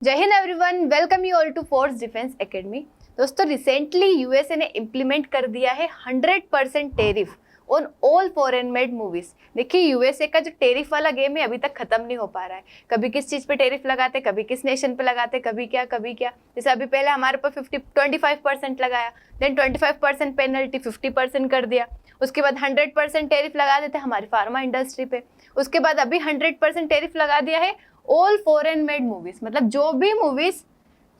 जय हिंद everyone, welcome you all to force defence academy. दोस्तों, रिसेंटली यूएसए ने इम्प्लीमेंट कर दिया है 100% tariff on all foreign made movies. देखिए, यूएसए का जो टेरिफ वाला गेम है अभी तक खत्म नहीं हो पा रहा है। कभी किस चीज पे टेरिफ लगाते, कभी किस नेशन पे लगाते, कभी क्या कभी क्या। जैसे अभी पहले हमारे पर 25% लगाया, देन 25% पेनल्टी 50% कर दिया। उसके बाद 100% टेरिफ लगा देते हमारी फार्मा इंडस्ट्री पे। उसके बाद अभी 100% टेरिफ लगा दिया है ऑल फॉरेन मेड मूवीज, मतलब जो भी मूवीज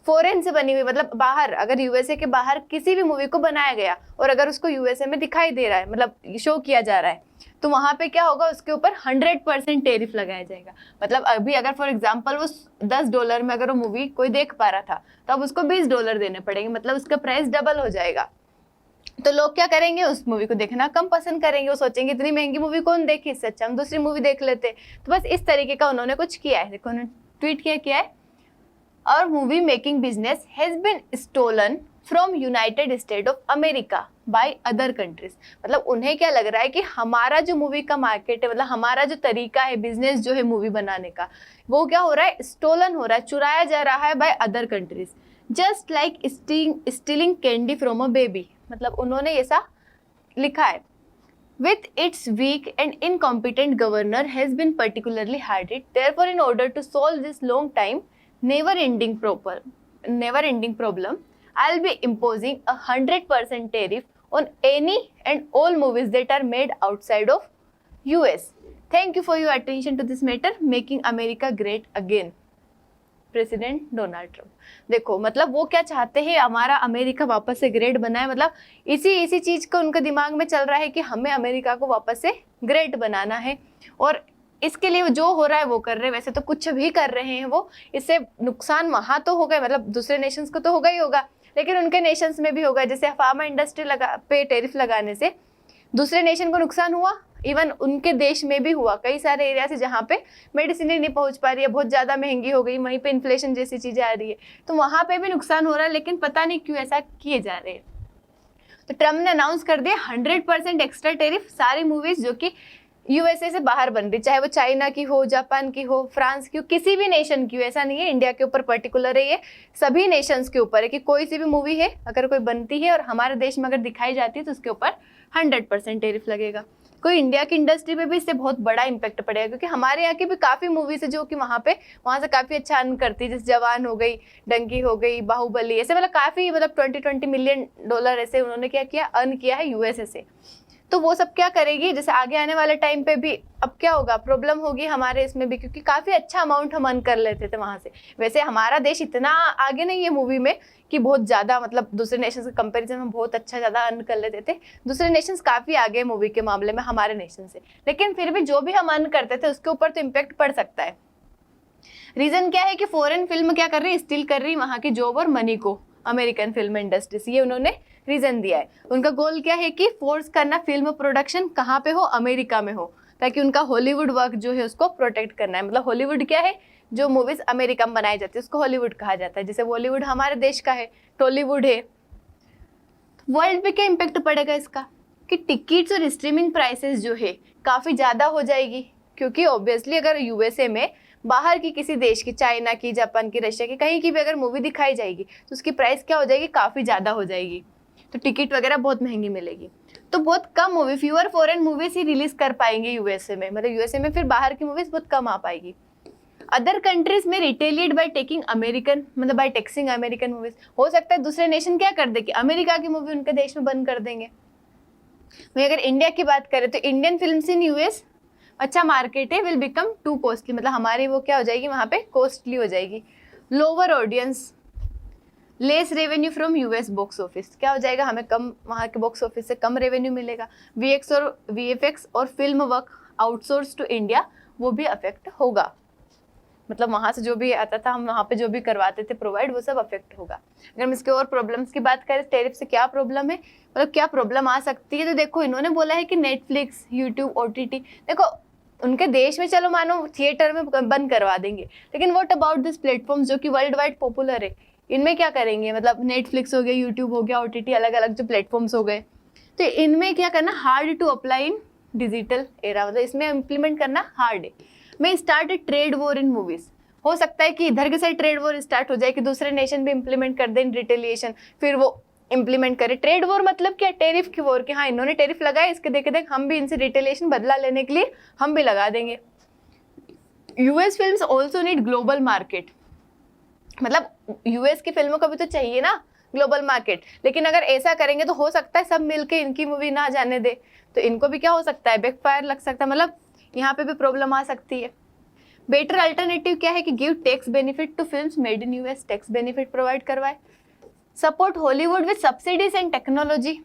फॉरेन से बनी हुई, मतलब बाहर, अगर यूएसए के बाहर किसी भी मूवी को बनाया गया और अगर उसको यूएसए में दिखाई दे रहा है, मतलब शो किया जा रहा है, तो वहां पे क्या होगा, उसके ऊपर 100% टेरिफ लगाया जाएगा। मतलब अभी अगर फॉर एग्जांपल वो $10 में अगर वो मूवी कोई देख पा रहा था, तो अब उसको $20 देने पड़ेंगे, मतलब उसका प्राइस डबल हो जाएगा। तो लोग क्या करेंगे, उस मूवी को देखना कम पसंद करेंगे। वो सोचेंगे इतनी महंगी मूवी कौन देखे, इससे अच्छा हम दूसरी मूवी देख लेते। तो बस इस तरीके का उन्होंने कुछ किया है। देखो, उन्होंने ट्वीट किया है, और movie making business has been stolen from united state of America by other countries. मतलब उन्हें क्या लग रहा है कि हमारा जो मूवी का मार्केट है, मतलब हमारा जो तरीका है बिजनेस जो है मूवी बनाने का, वो क्या हो रहा है, स्टोलन हो रहा है, चुराया जा रहा है bye other countries, just like stealing candy from a baby. मतलब उन्होंने ऐसा लिखा है। With its weak and incompetent governor has been particularly hard hit. Therefore, in order to solve this long time, never-ending problem, I'll be imposing 100% tariff on any and all movies that are made outside of US. Thank you for your attention to this matter. Making America great again. President Donald Trump. देखो, मतलब वो क्या चाहते हैं, हमारा America वापस से great बनाए। मतलब इसी चीज को उनके दिमाग में चल रहा है कि हमें अमेरिका को वापस से ग्रेट बनाना है, और इसके लिए जो हो रहा है वो कर रहे हैं। वैसे तो कुछ भी कर रहे हैं वो, इससे नुकसान वहां तो होगा, मतलब दूसरे नेशंस को तो होगा ही होगा, लेकिन उनके नेशंस में भी होगा। जैसे फार्मा इंडस्ट्री पे टेरिफ लगाने से दूसरे नेशन को नुकसान हुआ, इवन उनके देश में भी हुआ। कई सारे एरिया से जहाँ पे मेडिसिन नहीं पहुंच पा रही है, बहुत ज्यादा महंगी हो गई, वहीं पे इन्फ्लेशन जैसी चीजें आ रही है, तो वहां पे भी नुकसान हो रहा है। लेकिन पता नहीं क्यों ऐसा किए जा रहे हैं। तो ट्रम्प ने अनाउंस कर दिया 100% एक्स्ट्रा टेरिफ सारी मूवीज जो कि यूएसए से बाहर बन रही, चाहे वो चाइना की हो, जापान की हो, फ्रांस की हो, किसी भी नेशन की हो। ऐसा नहीं है इंडिया के ऊपर पर्टिकुलर है, ये सभी नेशंस के ऊपर है कि कोई सी भी मूवी है अगर कोई बनती है और हमारे देश में अगर दिखाई जाती है तो उसके ऊपर 100% टेरिफ लगेगा। कोई इंडिया की इंडस्ट्री पे भी इससे बहुत बड़ा इम्पैक्ट पड़ेगा, क्योंकि हमारे यहाँ की भी काफी मूवीज है जो कि वहां से काफी अच्छा अर्न करती है। जैसे जवान हो गई, डंकी हो गई, बाहुबली, ऐसे मतलब काफी, मतलब $20 मिलियन ऐसे उन्होंने क्या किया, अर्न किया है यूएसए से। तो वो सब क्या करेगी, जैसे आगे आने वाले टाइम पे भी अब क्या होगा, प्रॉब्लम होगी हमारे इसमें भी, क्योंकि काफी अच्छा अमाउंट हम अर्न कर लेते थे वहां से। वैसे हमारा देश इतना आगे नहीं है मूवी में कि बहुत ज्यादा, मतलब दूसरे नेशन के कंपैरिजन में बहुत अच्छा ज्यादा अर्न कर लेते थे। दूसरे नेशंस काफी आगे मूवी के मामले में हमारे नेशन से, लेकिन फिर भी जो भी हम अर्न करते थे उसके ऊपर तो इम्पैक्ट पड़ सकता है। रीजन क्या है कि फॉरेन फिल्म क्या कर रही है, स्टील कर रही है वहां की जॉब और मनी को अमेरिकन फिल्म इंडस्ट्री से। ये उन्होंने रीजन दिया है। उनका गोल क्या है कि फोर्स करना फिल्म प्रोडक्शन कहाँ पे हो, अमेरिका में हो, ताकि उनका हॉलीवुड वर्क जो है उसको प्रोटेक्ट करना है। मतलब हॉलीवुड क्या है, जो मूवीज अमेरिका में बनाई जाती है उसको हॉलीवुड कहा जाता है। जैसे बॉलीवुड हमारे देश का है, टॉलीवुड है। वर्ल्ड पे क्या इम्पेक्ट पड़ेगा इसका, कि टिकट्स और स्ट्रीमिंग प्राइसेस जो है काफी ज्यादा हो जाएगी, क्योंकि ऑब्वियसली अगर यूएसए में बाहर की किसी देश की, चाइना की, जापान की, रशिया की, कहीं की भी अगर मूवी दिखाई जाएगी तो उसकी प्राइस क्या हो जाएगी, काफी ज्यादा हो जाएगी। तो टिकट वगैरह बहुत महंगी मिलेगी। तो बहुत कम मूवी, फ्यूअर फॉरेन मूवीज ही रिलीज कर पाएंगे यूएसए में, मतलब यूएसए में फिर बाहर की मूवीज बहुत कम आ पाएगी। अदर कंट्रीज में रिटेलिएट बाय टेकिंग अमेरिकन, मतलब बाय टैक्सिंग अमेरिकन मूवीज। हो सकता है दूसरे नेशन क्या कर दे कि अमेरिका की मूवी उनके देश में बंद कर देंगे। वही अगर इंडिया की बात करें तो इंडियन फिल्म्स इन यूएस अच्छा मार्केट है, विल बिकम टू कॉस्टली, मतलब हमारी वो क्या हो जाएगी, वहां पे कॉस्टली हो जाएगी। Lower audience, less revenue from US box office, क्या हो जाएगा, हमें कम, वहाँ के बॉक्स ऑफिस से कम रेवेन्यू मिलेगा। वीएफएक्स और film work outsource to India, वो भी अफेक्ट होगा। मतलब वहां से जो भी आता था, हम वहाँ पे जो भी करवाते थे प्रोवाइड, वो सब अफेक्ट होगा। अगर हम इसके और प्रॉब्लम्स की बात करें, टेरिफ से क्या प्रॉब्लम है, मतलब क्या प्रॉब्लम आ सकती है, तो देखो इन्होंने बोला है कि नेटफ्लिक्स, यूट्यूब, ओटीटी, देखो उनके देश में चलो मानो थिएटर में बंद करवा देंगे, लेकिन व्हाट अबाउट दिस प्लेटफॉर्म्स जो कि वर्ल्ड वाइड पॉपुलर है, इनमें क्या करेंगे। मतलब नेटफ्लिक्स हो गया, यूट्यूब हो गया, ओटीटी, अलग अलग जो प्लेटफॉर्म्स हो गए, तो इनमें क्या करना, hard to apply in digital era, मतलब इसमें इम्प्लीमेंट करना हार्ड है। मैं start trade war in movies, हो सकता है कि इधर के साइड ट्रेड वॉर स्टार्ट हो जाए कि दूसरे नेशन भी इंप्लीमेंट कर दें रिटेलिएशन, फिर वो इंप्लीमेंट करे। ट्रेड वॉर मतलब क्या, टेरिफ की वॉर, कि हाँ इन्होंने टेरिफ लगाया, इसके देख देख हम भी इनसे रिटेलिएशन बदला लेने के लिए हम भी लगा देंगे। US films also need global market, मतलब यूएस की फिल्मों को भी तो चाहिए ना ग्लोबल मार्केट, लेकिन अगर ऐसा करेंगे तो हो सकता है सब मिलके इनकी मूवी ना जाने दे, तो इनको भी क्या हो सकता है, बैकफायर लग सकता है, मतलब यहाँ पे भी प्रॉब्लम आ सकती है। बेटर अल्टरनेटिव क्या है कि give tax benefit to films made in US, tax benefit provide करवाए। Support Hollywood with subsidies and technology,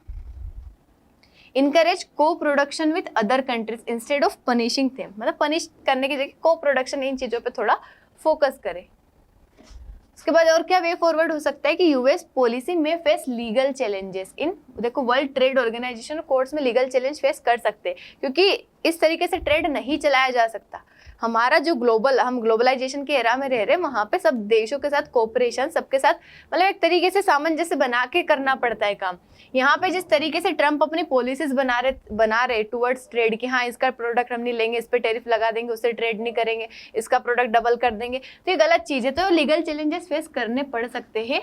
encourage को production with other countries instead of punishing them, मतलब पनिश करने की जगह को प्रोडक्शन इन चीजों पे थोड़ा फोकस करे। उसके बाद और क्या वे फॉरवर्ड हो सकता है कि यूएस पॉलिसी में फेस लीगल चैलेंजेस इन, देखो वर्ल्ड ट्रेड ऑर्गेनाइजेशन कोर्ट्स में लीगल चैलेंज फेस कर सकते हैं, क्योंकि इस तरीके से ट्रेड नहीं चलाया जा सकता। हमारा जो हम ग्लोबलाइजेशन के एरा में रह रहे हैं, वहाँ पे सब देशों के साथ कोऑपरेशन, सबके साथ मतलब एक तरीके से सामंजस्य बना के करना पड़ता है काम। यहाँ पे जिस तरीके से ट्रम्प अपनी पॉलिसीज बना रहे टुवर्ड्स ट्रेड कि हाँ इसका प्रोडक्ट हम नहीं लेंगे, इस पर टैरिफ लगा देंगे, उससे ट्रेड नहीं करेंगे, इसका प्रोडक्ट डबल कर देंगे, तो ये गलत चीज़ है। तो लीगल चैलेंजेस फेस करने पड़ सकते हैं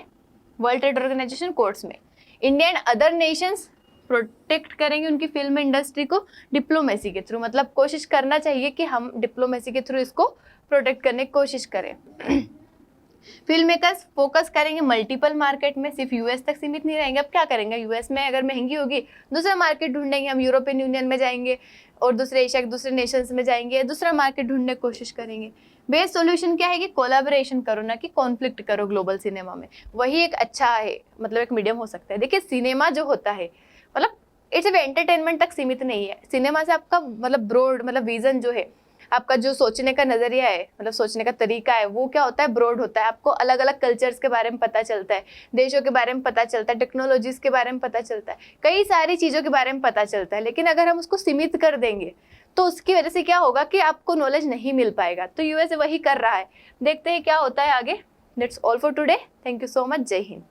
वर्ल्ड ट्रेड ऑर्गेनाइजेशन कोर्ट्स में। India and other Nations protect करेंगे उनकी फिल्म इंडस्ट्री को डिप्लोमेसी के थ्रू, मतलब कोशिश करना चाहिए कि हम डिप्लोमेसी के थ्रू इसको प्रोटेक्ट करने की कोशिश करें। फिल्म मेकर्स फोकस करेंगे मल्टीपल मार्केट में, सिर्फ यूएस तक सीमित नहीं रहेंगे। अब क्या करेंगे, यूएस में अगर महंगी होगी दूसरा मार्केट ढूंढेंगे, हम यूरोपियन यूनियन में जाएंगे और दूसरे एशिया के दूसरे नेशंस में जाएंगे, दूसरा मार्केट ढूंढने की कोशिश करेंगे। बेस्ट सॉल्यूशन क्या है कि कोलैबोरेशन करो, ना कि कॉन्फ्लिक्ट करो ग्लोबल सिनेमा में, वही एक अच्छा है, मतलब एक मीडियम हो सकता है। देखिए सिनेमा जो होता है मतलब इट्स एंटरटेनमेंट तक सीमित नहीं है। सिनेमा से आपका मतलब ब्रॉड, मतलब विजन जो है, आपका जो सोचने का नजरिया है, मतलब सोचने का तरीका है, वो क्या होता है, ब्रॉड होता है। आपको अलग अलग कल्चर्स के बारे में पता चलता है, देशों के बारे में पता चलता है, टेक्नोलॉजीज के बारे में पता चलता है, कई सारी चीज़ों के बारे में पता चलता है। लेकिन अगर हम उसको सीमित कर देंगे तो उसकी वजह से क्या होगा कि आपको नॉलेज नहीं मिल पाएगा। तो यूएस वही कर रहा है, देखते हैं क्या होता है आगे। That's all for today, thank you so much, जय हिंद।